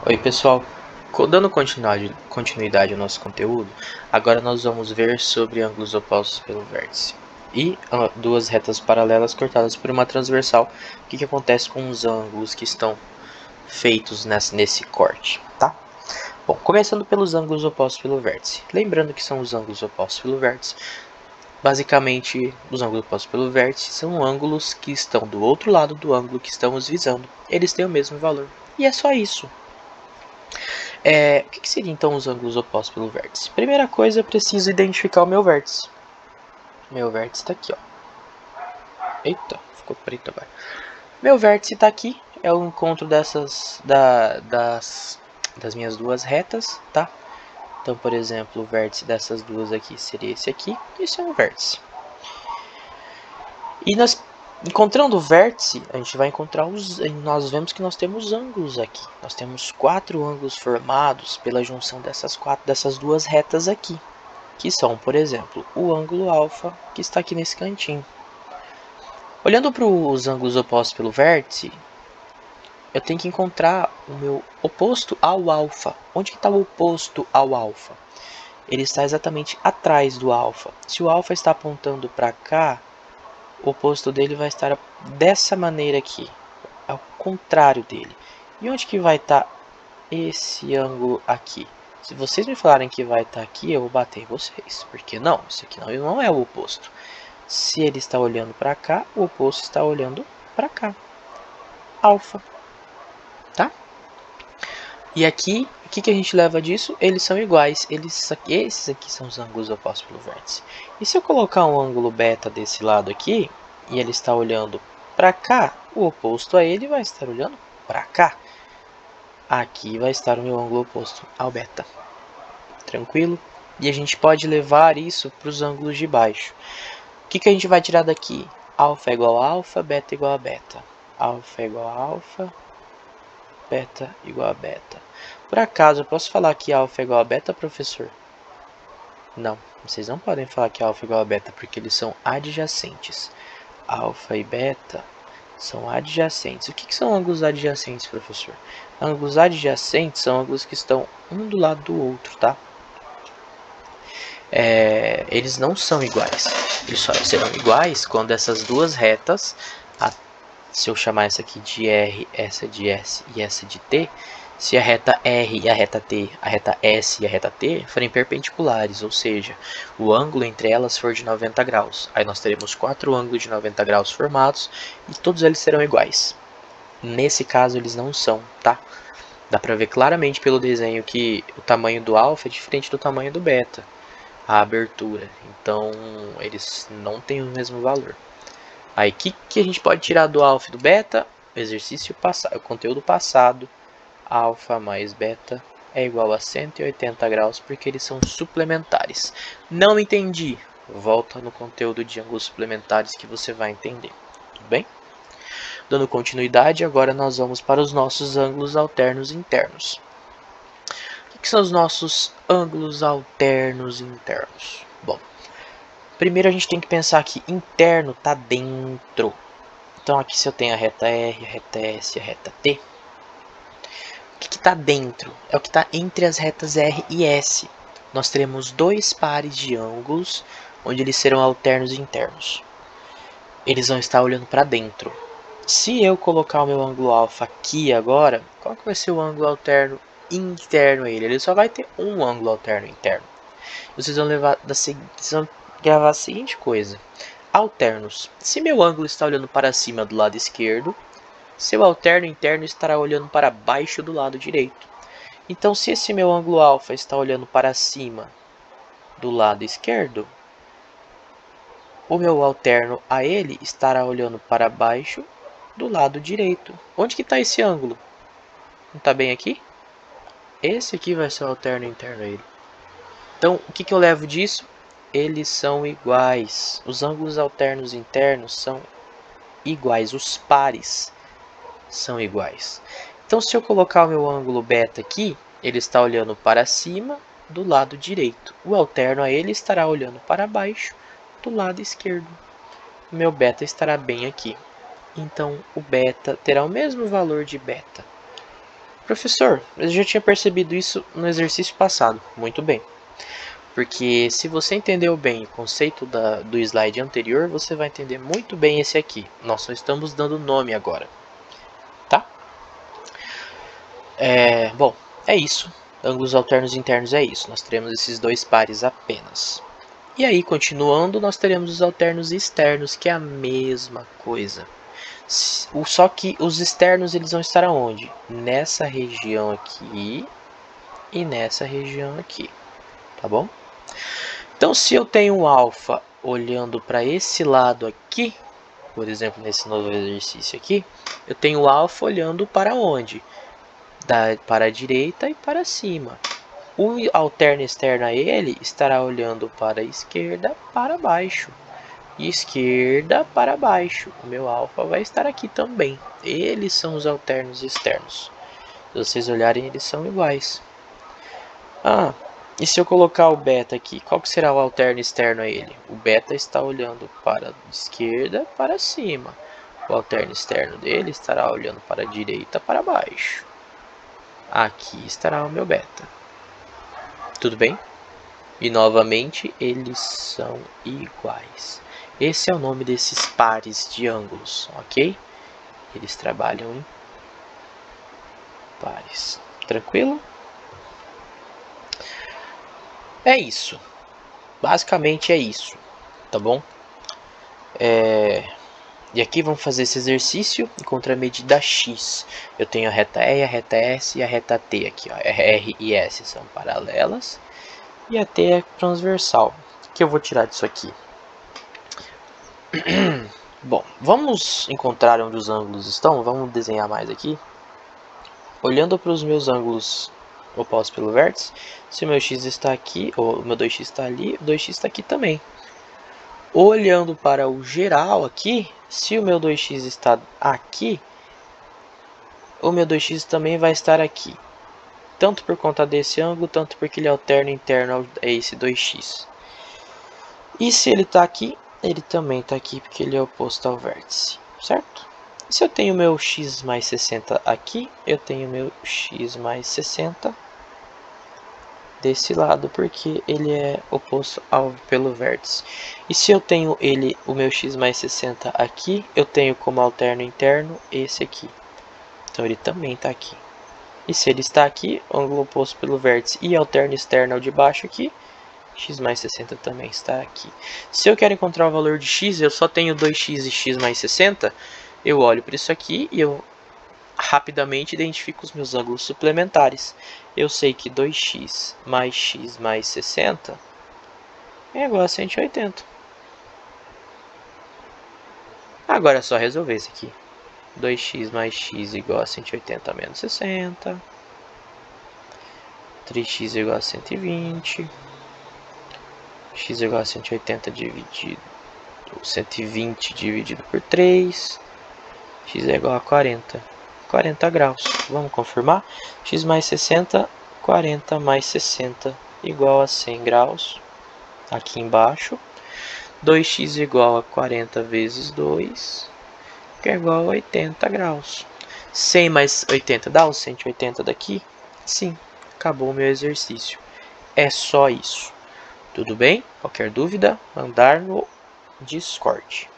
Oi pessoal, dando continuidade ao nosso conteúdo, agora nós vamos ver sobre ângulos opostos pelo vértice e duas retas paralelas cortadas por uma transversal. O que acontece com os ângulos que estão feitos nesse corte, tá? Bom, começando pelos ângulos opostos pelo vértice. Lembrando que são os ângulos opostos pelo vértice. Basicamente, os ângulos opostos pelo vértice são ângulos que estão do outro lado do ângulo que estamos visando. Eles têm o mesmo valor. E é só isso. O que seriam então os ângulos opostos pelo vértice? Primeira coisa, eu preciso identificar o meu vértice. Meu vértice está aqui, ó. Eita, ficou preto agora. Meu vértice está aqui, é o encontro das minhas duas retas, tá? Então, por exemplo, o vértice dessas duas aqui seria esse aqui. Esse é um vértice. E nós, encontrando o vértice, a gente vai encontrar nós vemos que nós temos ângulos aqui. Nós temos 4 ângulos formados pela junção dessas duas retas aqui, que são, por exemplo, o ângulo alfa, que está aqui nesse cantinho. Olhando para os ângulos opostos pelo vértice, eu tenho que encontrar o meu oposto ao alfa. Onde que está o oposto ao alfa? Ele está exatamente atrás do alfa. Se o alfa está apontando para cá, o oposto dele vai estar dessa maneira aqui, ao contrário dele. E onde que vai estar esse ângulo aqui? Se vocês me falarem que vai estar aqui, eu vou bater em vocês. Porque não, isso aqui não é o oposto. Se ele está olhando para cá, o oposto está olhando para cá. Alfa. Tá? E aqui, o que a gente leva disso? Eles são iguais. Esses aqui são os ângulos opostos pelo vértice. E se eu colocar um ângulo beta desse lado aqui, e ele está olhando para cá, o oposto a ele vai estar olhando para cá. Aqui vai estar o meu ângulo oposto ao beta. Tranquilo? E a gente pode levar isso para os ângulos de baixo. O que a gente vai tirar daqui? Alfa é igual a alfa, beta igual a beta. Alfa é igual a alfa, beta igual a beta. Por acaso, eu posso falar que alfa é igual a beta, professor? Não, vocês não podem falar que alfa é igual a beta, porque eles são adjacentes. Alfa e beta são adjacentes. O que são ângulos adjacentes, professor? Ângulos adjacentes são ângulos que estão um do lado do outro, tá? Eles não são iguais. Eles só serão iguais quando essas duas retas, se eu chamar essa aqui de R, essa de S e essa de T, se a reta R e a reta T, a reta S e a reta T forem perpendiculares, ou seja, o ângulo entre elas for de 90 graus. Aí nós teremos 4 ângulos de 90 graus formados e todos eles serão iguais. Nesse caso eles não são, tá? Dá pra ver claramente pelo desenho que o tamanho do alfa é diferente do tamanho do beta, a abertura. Então eles não têm o mesmo valor. Aí o que a gente pode tirar do alfa e do beta? Exercício passado, o conteúdo passado, alfa mais beta é igual a 180 graus, porque eles são suplementares. Não entendi? Volta no conteúdo de ângulos suplementares que você vai entender. Tudo bem? Dando continuidade, agora nós vamos para os nossos ângulos alternos internos. O que são os nossos ângulos alternos internos? Bom, primeiro a gente tem que pensar que interno está dentro. Então aqui se eu tenho a reta R, a reta S e a reta T, o que está dentro? É o que está entre as retas R e S. Nós teremos dois pares de ângulos, onde eles serão alternos internos. Eles vão estar olhando para dentro. Se eu colocar o meu ângulo alfa aqui agora, qual que vai ser o ângulo alterno interno a ele? Ele só vai ter um ângulo alterno interno. Vocês vão gravar a seguinte coisa. Alternos. Se meu ângulo está olhando para cima do lado esquerdo, seu alterno interno estará olhando para baixo do lado direito. Então, se esse meu ângulo alfa está olhando para cima do lado esquerdo, o meu alterno a ele estará olhando para baixo do lado direito. Onde que está esse ângulo? Não está bem aqui? Esse aqui vai ser o alterno interno a ele. Então, o que eu levo disso? Eles são iguais. Os ângulos alternos internos são iguais. Os pares são iguais. Então, se eu colocar o meu ângulo beta aqui, ele está olhando para cima do lado direito. O alterno a ele estará olhando para baixo do lado esquerdo. O meu beta estará bem aqui. Então, o beta terá o mesmo valor de beta. Professor, eu já tinha percebido isso no exercício passado. Muito bem. Porque se você entendeu bem o conceito do slide anterior, você vai entender muito bem esse aqui. Nós só estamos dando nome agora. Tá? Bom, é isso. Ângulos alternos internos é isso. Nós teremos esses dois pares apenas. E aí, continuando, nós teremos os alternos externos, que é a mesma coisa. Só que os externos eles vão estar aonde? Nessa região aqui e nessa região aqui. Tá bom? Então, se eu tenho um alfa olhando para esse lado aqui, por exemplo, nesse novo exercício aqui, eu tenho o alfa olhando para onde? Para a direita e para cima. O alterno externo a ele estará olhando para a esquerda, para baixo. E esquerda para baixo. O meu alfa vai estar aqui também. Eles são os alternos externos. Se vocês olharem, eles são iguais. E se eu colocar o beta aqui, qual que será o alterno externo a ele? O beta está olhando para a esquerda, para cima. O alterno externo dele estará olhando para a direita, para baixo. Aqui estará o meu beta. Tudo bem? E novamente, eles são iguais. Esse é o nome desses pares de ângulos, ok? Eles trabalham em pares. Tranquilo? É isso. Basicamente é isso, tá bom? E aqui vamos fazer esse exercício encontrar a medida x. Eu tenho a reta E, a reta S e a reta T aqui. Ó. R e S são paralelas e a T é transversal. O que eu vou tirar disso aqui? Bom, vamos encontrar onde os ângulos estão. Vamos desenhar mais aqui. Olhando para os meus ângulos opostos pelo vértice, se o meu x está aqui, ou o meu 2x está ali, o 2x está aqui também. Olhando para o geral aqui, se o meu 2x está aqui, o meu 2x também vai estar aqui. Tanto por conta desse ângulo, tanto porque ele é alterno interno a esse 2x. E se ele está aqui, ele também está aqui, porque ele é oposto ao vértice, certo? E se eu tenho meu x mais 60 aqui, eu tenho meu x mais 60 desse lado, porque ele é oposto pelo vértice. E se eu tenho o meu x mais 60 aqui, eu tenho como alterno interno esse aqui. Então ele também está aqui. E se ele está aqui, ângulo oposto pelo vértice e alterno externo ao de baixo aqui, x mais 60 também está aqui. Se eu quero encontrar o valor de x, eu só tenho 2x e x mais 60, eu olho para isso aqui e eu rapidamente identifico os meus ângulos suplementares. Eu sei que 2x mais 60 é igual a 180. Agora é só resolver isso aqui. 2x mais x igual a 180 menos 60. 3x igual a 120. X igual a 180 dividido 120 dividido por 3. X é igual a 40 graus. Vamos confirmar? X mais 60, 40 mais 60 igual a 100 graus. Aqui embaixo. 2x igual a 40 vezes 2, que é igual a 80 graus. 100 mais 80 dá os 180 daqui? Sim, acabou o meu exercício. É só isso. Tudo bem? Qualquer dúvida, mandar no Discord.